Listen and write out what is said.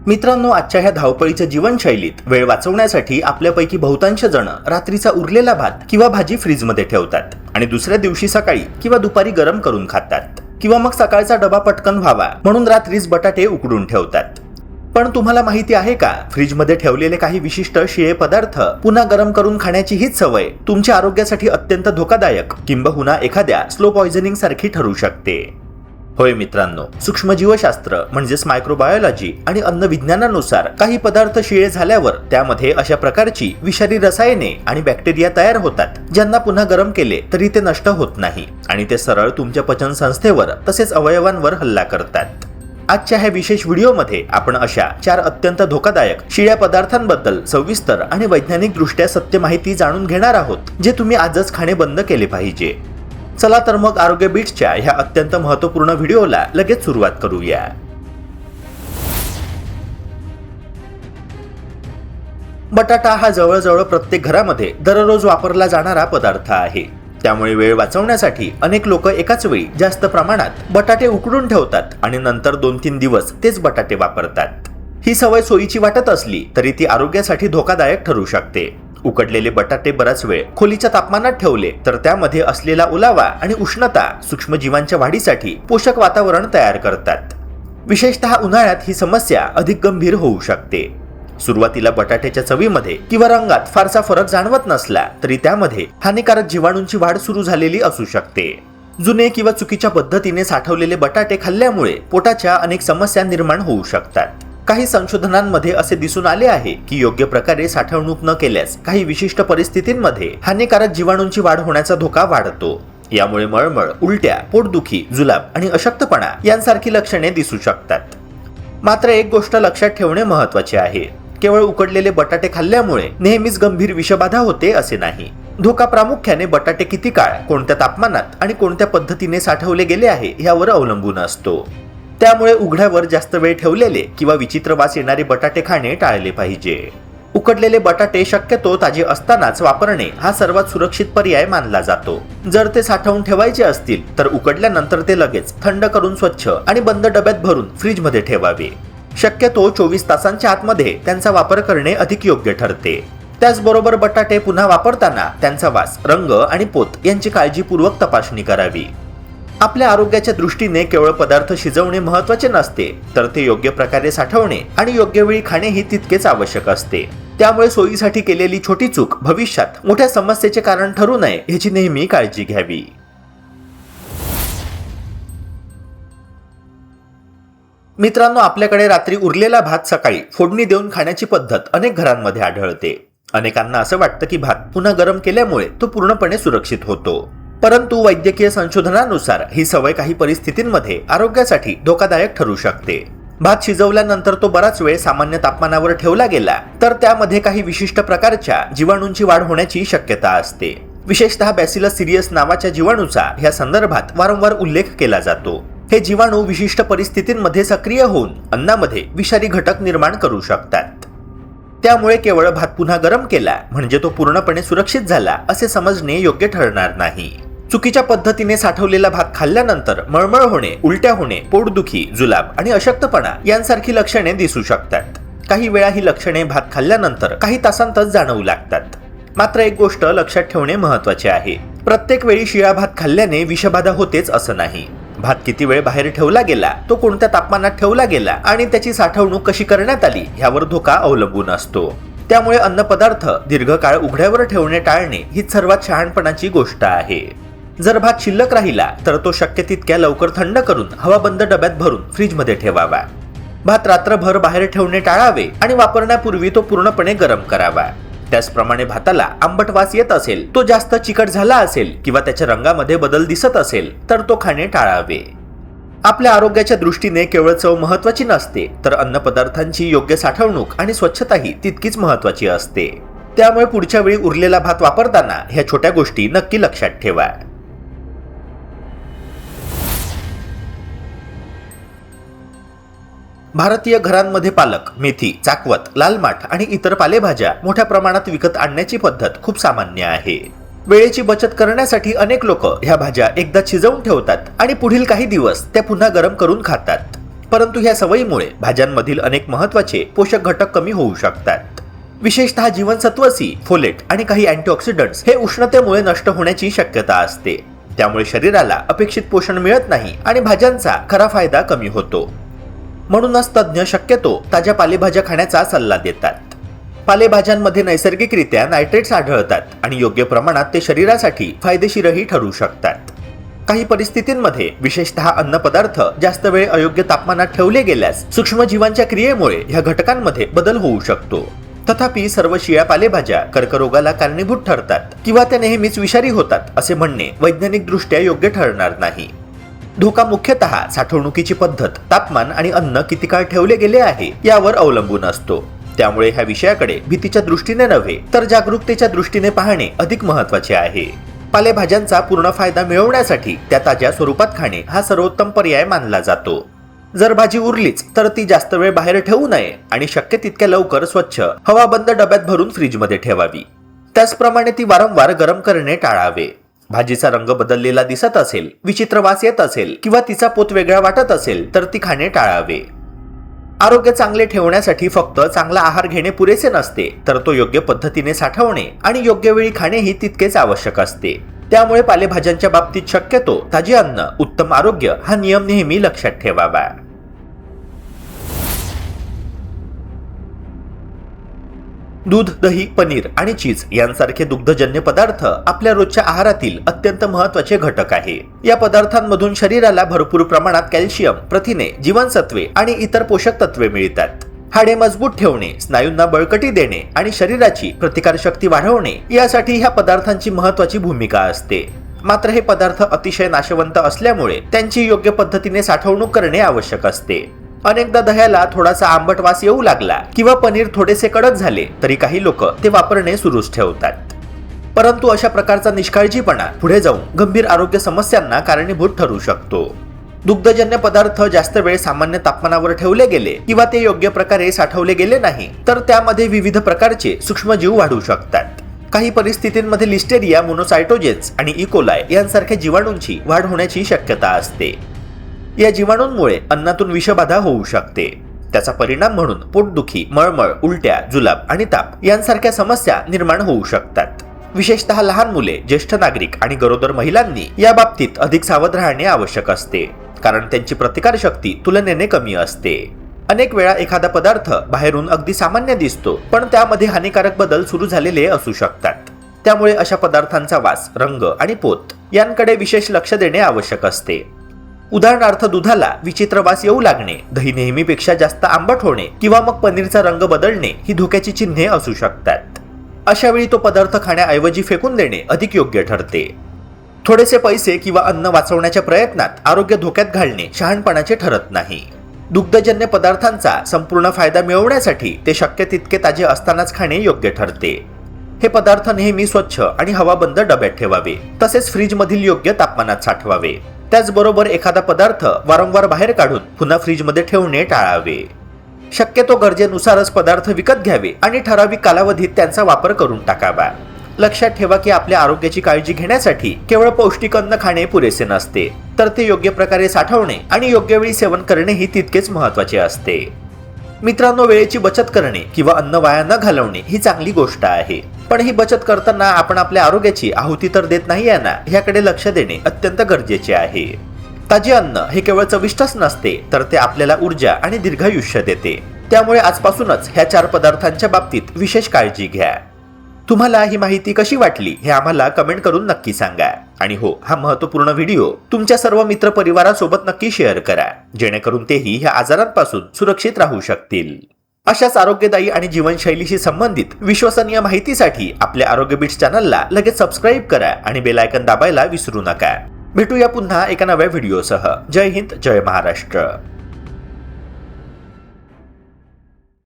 मित्रांनो, आजच्या ह्या धावपळीच्या जीवनशैलीत वेळ वाचवण्यासाठी आपल्यापैकी बहुतांश जण रात्रीचा उरलेला भात किंवा भाजी फ्रीजमध्ये ठेवतात आणि दुसऱ्या दिवशी सकाळी किंवा दुपारी गरम करून खातात, किंवा मग सकाळचा डबा पटकन व्हावा म्हणून रात्रीच बटाटे उकडून ठेवतात. पण तुम्हाला माहिती आहे का, फ्रीजमध्ये ठेवलेले काही विशिष्ट शिळे पदार्थ पुन्हा गरम करून खाण्याची हीच सवय तुमच्या आरोग्यासाठी अत्यंत धोकादायक किंबहुना एखाद्या स्लो पॉयझनिंग सारखी ठरू शकते. होय मित्रांनो, सूक्ष्मजीवशास्त्र म्हणजेच मायक्रोबायोलॉजी आणि अन्न विज्ञानानुसार काही पदार्थ शिळे झाल्यावर त्यामध्ये अशा प्रकारची विषारी रसायने आणि बॅक्टेरिया तयार होतात, ज्यांना पुन्हा गरम केले तरी ते नष्ट होत नाही आणि ते सरळ तुमच्या पचन संस्थेवर तसेच अवयवांवर हल्ला करतात. आजच्या ह्या विशेष व्हिडिओमध्ये आपण अशा 4 अत्यंत धोकादायक शिळ्या पदार्थांबद्दल सविस्तर आणि वैज्ञानिक दृष्ट्या सत्य माहिती जाणून घेणार आहोत, जे तुम्ही आजच खाणे बंद केले पाहिजे. चला तर मग आरोग्य बीट्सच्या ह्या अत्यंत महत्त्वपूर्ण व्हिडिओला लगेच सुरुवात करूया. बटाटा हा जवळजवळ प्रत्येक घरामध्ये दररोज वापरला जाणारा पदार्थ आहे. त्यामुळे वेळ वाचवण्यासाठी अनेक लोक एकाच वेळी जास्त प्रमाणात बटाटे उकडून ठेवतात आणि नंतर 2-3 दिवस तेच बटाटे वापरतात. ही सवय सोयीची वाटत असली तरी ती आरोग्यासाठी धोकादायक ठरू शकते. उकडलेले बटाटे बराच वेळ खोलीच्या तापमानात ठेवले तर त्यामध्ये असलेला ओलावा आणि उष्णता सूक्ष्मजीवांच्या वाढीसाठी पोषक वातावरण तयार करतात. विशेषतः उन्हाळ्यात ही समस्या अधिक गंभीर होऊ शकते. सुरुवातीला बटाट्याच्या चवीमध्ये किंवा रंगात फारसा फरक जाणवत नसला तरी त्यामध्ये हानिकारक जीवाणूंची वाढ सुरू झालेली असू शकते. जुने किंवा चुकीच्या पद्धतीने साठवलेले बटाटे खाल्ल्यामुळे पोटाच्या अनेक समस्या निर्माण होऊ शकतात. काही संशोधनांमध्ये असे दिसून आले आहे की योग्य प्रकारे साठवणूक न केल्यास काही विशिष्ट परिस्थितींमध्ये हानिकारक जीवाणूंची वाढ होण्याचा धोका वाढतो. यामुळे मळमळ, उलट्या, पोटदुखी, जुलाब आणि अशक्तपणा यांसारखी लक्षणे दिसू शकतात. मात्र एक गोष्ट लक्षात ठेवणे महत्त्वाचे आहे, केवळ उकडलेले बटाटे खाल्ल्यामुळे नेहमीच गंभीर विषबाधा होते असे नाही. धोका प्रामुख्याने बटाटे किती काळ, कोणत्या तापमानात आणि कोणत्या पद्धतीने साठवले गेले आहे यावर अवलंबून असतो. त्यामुळे उघड्यावर जास्त वेळ ठेवलेले किंवा विचित्र वास येणारे बटाटे खाणे टाळले पाहिजे. उकडलेले बटाटे शक्यतो ताजे असतानाच वापरणे हा सर्वात सुरक्षित पर्याय मानला जातो. जर ते साठवून ठेवायचे असतील तर उकडल्यानंतर ते लगेच थंड करून स्वच्छ आणि बंद डब्यात भरून फ्रीजमध्ये ठेवावे. शक्यतो 24 तासांच्या आतमध्ये त्यांचा वापर करणे अधिक योग्य ठरते. त्याचबरोबर बटाटे पुन्हा वापरताना त्यांचा वास, रंग आणि पोत यांची काळजीपूर्वक तपासणी करावी. आपल्या आरोग्याच्या दृष्टीने केवळ पदार्थ शिजवणे महत्त्वाचे नसते, तर ते योग्य प्रकारे साठवणे आणि योग्य वेळी खाणेही तितकेच आवश्यक असते. त्यामुळे सोयीसाठी केलेली छोटी चूक भविष्यात मोठ्या समस्येचे कारण ठरू नये याची नेहमी काळजी घ्यावी. मित्रांनो, आपल्याकडे रात्री उरलेला भात सकाळी फोडणी देऊन खाण्याची पद्धत अनेक घरांमध्ये आढळते. अनेकांना असं वाटतं की भात पुन्हा गरम केल्यामुळे तो पूर्णपणे सुरक्षित होतो. परंतु वैद्यकीय संशोधनानुसार ही सवय काही परिस्थितींमध्ये आरोग्यासाठी धोकादायक ठरू शकते. भात शिजवल्यानंतर तो बराच वेळ सामान्य तापमानावर ठेवला गेला तर त्यामध्ये काही विशिष्ट प्रकारच्या जीवाणूंची वाढ होण्याची शक्यता असते. विशेषतः बॅसिलस सिरियस नावाच्या जीवाणूचा या संदर्भात वारंवार उल्लेख केला जातो. हे जीवाणू विशिष्ट परिस्थितींमध्ये सक्रिय होऊन अन्नामध्ये विषारी घटक निर्माण करू शकतात. त्यामुळे केवळ भात पुन्हा गरम केला म्हणजे तो पूर्णपणे सुरक्षित झाला असे समजणे योग्य ठरणार नाही. चुकीच्या पद्धतीने साठवलेला भात खाल्ल्यानंतर मळमळ होणे, उलट्या होणे, पोटदुखी, जुलाब आणि अशक्तपणा यांसारखी लक्षणे दिसू शकतात. काही वेळा ही लक्षणे भात खाल्ल्यानंतर काही तासांतच जाणवू लागतात. मात्र एक गोष्ट लक्षात ठेवणे महत्त्वाचे आहे, प्रत्येक वेळी शिळा भात खाल्ल्याने विषबाधा होतेच असं नाही. भात किती वेळ बाहेर ठेवला गेला, तो कोणत्या तापमानात ठेवला गेला आणि त्याची साठवणूक कशी करण्यात आली यावर धोका अवलंबून असतो. त्यामुळे अन्नपदार्थ दीर्घकाळ उघड्यावर ठेवणे टाळणे ही सर्वात शहाणपणाची गोष्ट आहे. जर भात शिल्लक राहिला तर तो शक्य तितक्या लवकर थंड करून हवाबंद डब्यात भरून फ्रीजमध्ये ठेवावा. भात रात्रभर बाहेर ठेवणे टाळावे आणि वापरण्यापूर्वी तो पूर्णपणे गरम करावा. त्याचप्रमाणे भाताला आंबट वास येत असेल, तो जास्त चिकट झाला असेल किंवा त्याच्या रंगामध्ये बदल दिसत असेल तर तो खाणे टाळावे. आपल्या आरोग्याच्या दृष्टीने केवळ चव महत्त्वाची नसते, तर अन्नपदार्थांची योग्य साठवणूक आणि स्वच्छताही तितकीच महत्त्वाची असते. त्यामुळे पुढच्या वेळी उरलेला भात वापरताना ह्या छोट्या गोष्टी नक्की लक्षात ठेवा. भारतीय घरांमध्ये पालक, मेथी, चाकवत, लाल माठ आणि इतर पालेभाज्या मोठ्या प्रमाणात विकत आणण्याची पद्धत खूप सामान्य आहे. वेळेची बचत करण्यासाठी अनेक लोक ह्या भाज्या एकदा शिजवून ठेवतात आणि पुढील काही दिवस त्या पुन्हा गरम करून खातात. परंतु ह्या सवयीमुळे भाज्यांमधील अनेक महत्त्वाचे पोषक घटक कमी होऊ शकतात. विशेषतः जीवनसत्व सी, फोलेट आणि काही अँटीऑक्सिडंट्स हे उष्णतेमुळे नष्ट होण्याची शक्यता असते. त्यामुळे शरीराला अपेक्षित पोषण मिळत नाही आणि भाज्यांचा खरा फायदा कमी होतो. म्हणूनच तज्ज्ञ शक्यतो ताज्या पालेभाज्या खाण्याचा सल्ला देतात. पालेभाज्यांमध्ये नैसर्गिकरित्या नायट्रेट्स आढळतात आणि योग्य प्रमाणात ते शरीरासाठी फायदेशीरही ठरू शकतात. काही परिस्थितींमध्ये विशेषतः अन्नपदार्थ जास्त वेळ अयोग्य तापमानात ठेवले गेल्यास सूक्ष्मजीवांच्या क्रियेमुळे ह्या घटकांमध्ये बदल होऊ शकतो. तथापि सर्व शिळ्या पालेभाज्या कर्करोगाला कारणीभूत ठरतात किंवा त्या नेहमीच विषारी होतात असे म्हणणे वैज्ञानिकदृष्ट्या योग्य ठरणार नाही. धोका मुख्यतः साठवणुकीची पद्धत, तापमान आणि अन्न किती काळ ठेवले गेले आहे यावर अवलंबून असतो. त्यामुळे ह्या विषयाकडे भीतीच्या दृष्टीने नव्हे तर जागरूकतेच्या दृष्टीने पाहणे अधिक महत्त्वाचे आहे. पालेभाज्यांचा पूर्ण फायदा मिळवण्यासाठी त्या ताज्या स्वरूपात खाणे हा सर्वोत्तम पर्याय मानला जातो. जर भाजी उरलीच तर ती जास्त वेळ बाहेर ठेवू नये आणि शक्य तितक्या लवकर स्वच्छ हवाबंद डब्यात भरून फ्रीजमध्ये ठेवावी. त्याचप्रमाणे ती वारंवार गरम करणे टाळावे. भाजीचा रंग बदललेला दिसत असेल, विचित्र वास येत असेल किंवा तिचा पोत वेगळा वाटत असेल तर ती खाणे टाळावे. आरोग्य चांगले ठेवण्यासाठी फक्त चांगला आहार घेणे पुरेसे नसते, तर तो योग्य पद्धतीने साठवणे आणि योग्य वेळी खाणेही तितकेच आवश्यक असते. त्यामुळे पालेभाज्यांच्या बाबतीत शक्यतो ताजे अन्न, उत्तम आरोग्य हा नियम नेहमी लक्षात ठेवावा. दूध, दही, पनीर आणि चीज यांसारखे दुग्धजन्य पदार्थ आपल्या रोजच्या आहारातील अत्यंत महत्त्वाचे घटक आहे. या पदार्थांमधून शरीराला भरपूर प्रमाणात कॅल्शियम, प्रथिने, जीवनसत्वे आणि इतर पोषक तत्वे मिळतात. हाडे मजबूत ठेवणे, स्नायूंना बळकटी देणे आणि शरीराची प्रतिकारशक्ती वाढवणे यासाठी ह्या पदार्थांची महत्त्वाची भूमिका असते. मात्र हे पदार्थ अतिशय नाशवंत असल्यामुळे त्यांची योग्य पद्धतीने साठवणूक करणे आवश्यक असते. अनेकदा दह्याला थोडासा आंबट वास येऊ लागला किंवा पनीर थोडेसे कडक झाले तरी काही लोक ते वापरणे सुरूच ठेवतात. परंतु अशा प्रकारचा निष्काळजीपणा पुढे जाऊन गंभीर आरोग्य समस्यांना कारणीभूत ठरू शकतो. दुग्धजन्य पदार्थ जास्त वेळ सामान्य तापमानावर ठेवले गेले किंवा ते योग्य प्रकारे साठवले गेले नाही तर त्यामध्ये विविध प्रकारचे सूक्ष्मजीव वाढू शकतात. काही परिस्थितींमध्ये लिस्टेरिया मोनोसायटोजेन्स आणि इकोलाय यांसारख्या जीवाणूंची वाढ होण्याची शक्यता असते. या जीवाणूंमुळे अन्नातून विषबाधा होऊ शकते. त्याचा परिणाम म्हणून पोटदुखी, मळमळ, उलट्या, जुलाब आणि ताप यांसारख्या समस्या निर्माण होऊ शकतात. विशेषतः लहान मुले, ज्येष्ठ नागरिक आणि गरोदर महिलांनी या बाबतीत अधिक सावध राहणे आवश्यक असते, कारण त्यांची प्रतिकारशक्ती तुलनेने कमी असते. अनेक वेळा एखादा पदार्थ बाहेरून अगदी सामान्य दिसतो, पण त्यामध्ये हानिकारक बदल सुरू झालेले असू शकतात. त्यामुळे अशा पदार्थांचा वास, रंग आणि पोत यांकडे विशेष लक्ष देणे आवश्यक असते. उदाहरणार्थ दुधाला विचित्र वास येऊ लागणे, दही नेहमीपेक्षा जास्त आंबट होणे किंवा मग पनीरचा रंग बदलणे ही धोक्याची चिन्हे असू शकतात. अशा वेळी तो पदार्थ खाण्याऐवजी फेकून देणे अधिक योग्य ठरते. थोडेसे पैसे किंवा अन्न वाचवण्याच्या प्रयत्नात आरोग्य धोक्यात घालणे शहाणपणाचे ठरत नाही. दुग्धजन्य पदार्थांचा संपूर्ण फायदा मिळवण्यासाठी ते शक्य तितके ताजे असतानाच खाणे योग्य ठरते. हे पदार्थ नेहमी स्वच्छ आणि हवाबंद डब्यात ठेवावे, तसेच फ्रीजमधील योग्य तापमानात साठवावे. त्याचबरोबर एखादा पदार्थ वारंवार बाहेर काढून पुन्हा फ्रीजमध्ये ठेवणे टाळावे. शक्यतो गरजेनुसारच पदार्थ विकत घ्यावे आणि ठराविक कालावधीत त्यांचा वापर करून टाकावा. लक्षात ठेवा की आपल्या आरोग्याची काळजी घेण्यासाठी केवळ पौष्टिक अन्न खाणे पुरेसे नसते, तर ते योग्य प्रकारे साठवणे आणि योग्य वेळी सेवन करणे ही तितकेच महत्त्वाचे असते. मित्रांनो, वेळेची बचत करणे किंवा अन्न वाया न घालवणे ही चांगली गोष्ट आहे, पण ही बचत करताना आपण आपल्या आरोग्याची आहुती तर देत नाहीये ना, ह्याकडे लक्ष देणे अत्यंत गरजेचे आहे. ताजे अन्न हे केवळ चविष्टच नसते, तर ते आपल्याला ऊर्जा आणि दीर्घायुष्य देते. त्यामुळे आजपासूनच ह्या 4 पदार्थांच्या बाबतीत विशेष काळजी घ्या. तुम्हाला ही माहिती कशी वाटली हे आम्हाला कमेंट करून नक्की सांगा. आणि हो, हा महत्त्वपूर्ण व्हिडिओ तुमच्या सर्व मित्र परिवारासोबत नक्की शेअर करा, जेणेकरून तेही ह्या आजारांपासून सुरक्षित राहू शकतील. अशाच आरोग्यदायी आणि जीवनशैलीशी संबंधित विश्वसनीय माहितीसाठी आपल्या आरोग्य बिट्स चॅनलला लगेच सबस्क्राईब करा आणि बेल आयकॉन दाबायला विसरू नका. भेटूया पुन्हा एका नव्या व्हिडिओसह. जय हिंद, जय महाराष्ट्र.